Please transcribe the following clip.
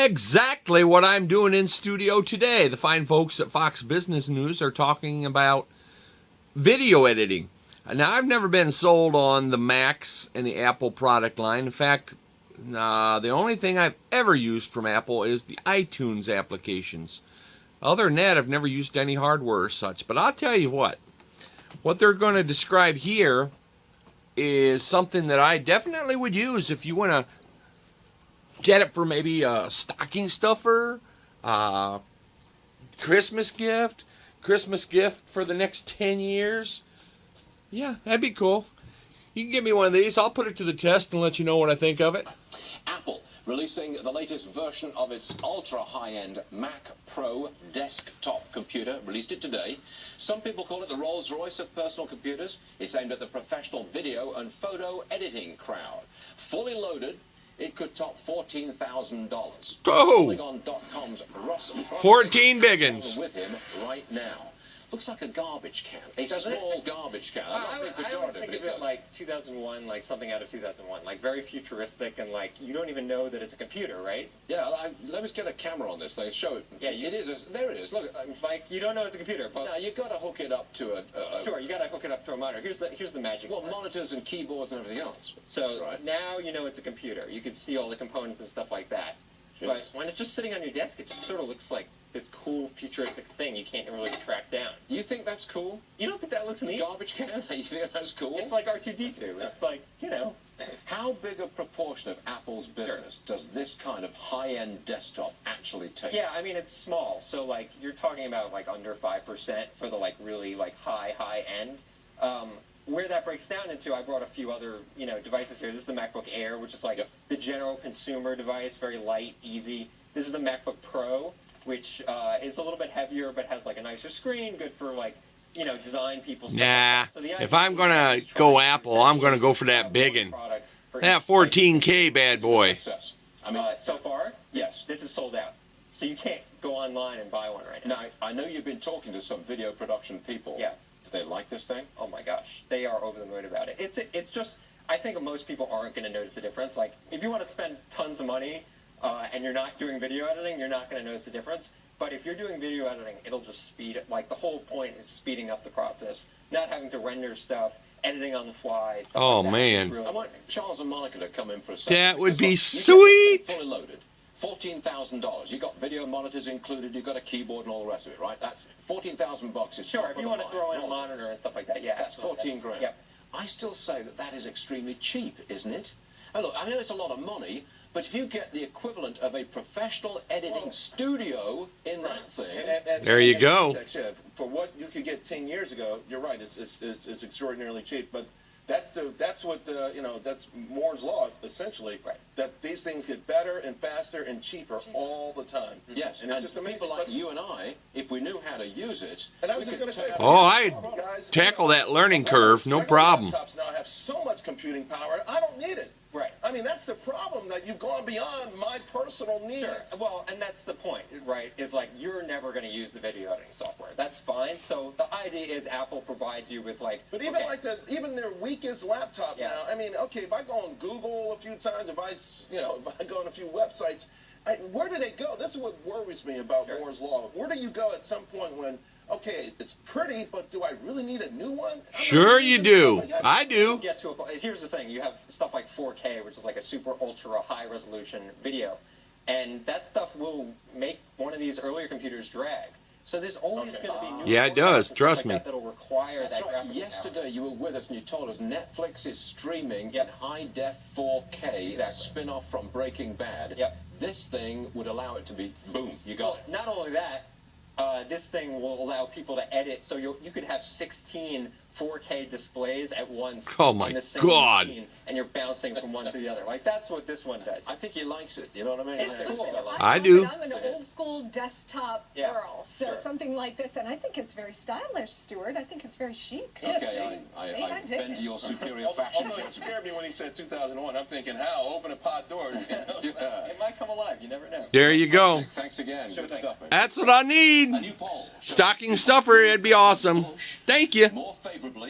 Exactly what I'm doing in studio today. The fine folks at Fox Business News are talking about video editing. Now, I've never been sold on the Macs and the Apple product line. In fact, the only thing I've ever used from Apple is the iTunes applications. Other than that, I've never used any hardware or such. But I'll tell you what they're going to describe here is something that I definitely would use if you want to get it for maybe a stocking stuffer, Christmas gift for the next 10 years. Yeah, that'd be cool. You can give me one of these. I'll put it to the test and let you know what I think of it. Apple releasing the latest version of its ultra-high-end Mac Pro desktop computer, released it today. Some people call it the Rolls-Royce of personal computers. It's aimed at the professional video and photo editing crowd. Fully loaded, it could top $14,000. Oh! Polygon.com's Ross Frost 14 biggins. with him right now. Looks like a garbage can, a small garbage can. I always think of it like 2001, like something out of 2001, like very futuristic, and like you don't even know that it's a computer, right? Yeah, let us get a camera on this thing. Show it. Yeah, it is. There it is. Look, like you don't know it's a computer, but now you got to hook it up to a. Sure, you got to hook it up to a monitor. Here's the magic. Well, monitors and keyboards and everything else. So now you know it's a computer. You can see all the components and stuff like that. But when it's just sitting on your desk, it just sort of looks like this cool futuristic thing you can't really track down. You think that's cool? You don't think that looks neat? Garbage can? You think that's cool? It's like R2-D2. It's like, you know. How big a proportion of Apple's business does this kind of high-end desktop actually take? Yeah, I mean, it's small. So, like, you're talking about, like, under 5% for the, like, really, like, high end. Where that breaks down into, I brought a few other, devices here. This is the MacBook Air, which is like the general consumer device, very light, easy. This is the MacBook Pro, which is a little bit heavier, but has like a nicer screen, good for like, design people. Nah, so if I'm gonna go Apple, I'm gonna go for that biggin. That 14K bad boy. I mean, so far, yes, this is sold out. So you can't go online and buy one right now. Now, I know you've been talking to some video production people. Yeah. They like this thing? Oh my gosh, they are over the moon about it. It's just, I think most people aren't going to notice the difference. Like, if you want to spend tons of money and you're not doing video editing, you're not going to notice the difference. But if you're doing video editing, it'll just speed it. Like, the whole point is speeding up the process, not having to render stuff, editing on the fly, stuff Oh, like that. man. Really I want Charles and Monica to come in for a second. That would be look, you sweet. get this thing fully loaded. $14,000. You got video monitors included. You got a keyboard and all the rest of it, right? That's $14,000 is Sure, if you want to throw in a monitor and stuff like that, yeah. That's 14 grand. Yep. I still say that is extremely cheap, isn't it? And look, I know it's a lot of money, but if you get the equivalent of a professional editing studio in that thing, and There you go. Yeah, for what you could get 10 years ago, you're right. It's extraordinarily cheap, but that's what that's Moore's law essentially. Right. That these things get better and faster and cheaper all the time. yes, and and it's just amazing. people like you and I, if we knew how to use it, And I we was just could going to say, turn Oh, out- I tackle that learning curve, no problem. Laptops now have so much computing power. I don't need it. Right. I mean, that's the problem, that you've gone beyond my personal needs. Sure. Well, and that's the point, right? Is like you're never going to use the video editing software. That's fine. So the idea is Apple provides you with like. But even even their weakest laptop Yeah. now. I mean, okay, if I go on Google a few times, if I go on a few websites, where do they go? This is what worries me about Moore's law. Where do you go at some point when, okay, it's pretty, but do I really need a new one? Sure you do. I do. Get to a point. Here's the thing: you have stuff like 4K, which is like a super ultra high resolution video, and that stuff will make one of these earlier computers drag. So there's always going to be new. Yeah, it formats does. and stuff Trust like me. That'll require That's that right. graphical Yesterday you were with us and you told us Netflix is streaming Yep. in high def 4K, a Exactly. spin-off from Breaking Bad. Yep. This thing would allow it to be boom. You Well, got it. not only that, this thing will allow people to edit. So you could have 16 4K displays at once. Oh, my on the same God. machine, and you're bouncing from one to the other. Like that's what this one does. I think he likes it. You know what I mean? It's cool. I do. I'm an old school desktop Yeah, girl, so sure. something like this, and I think it's very stylish, Stuart. I think it's very chic. Yes, Okay, See, I dig bend it. to your superior fashion Although it judgment. scared me when he said 2001. I'm thinking, how? Open a pot doors. Yeah. It might come alive. You never know. There you go. Thanks again. Sure Good thing. stuff. man. That's what I need. A new poll shows Stocking stuffer, it'd be awesome. Thank you. more favorably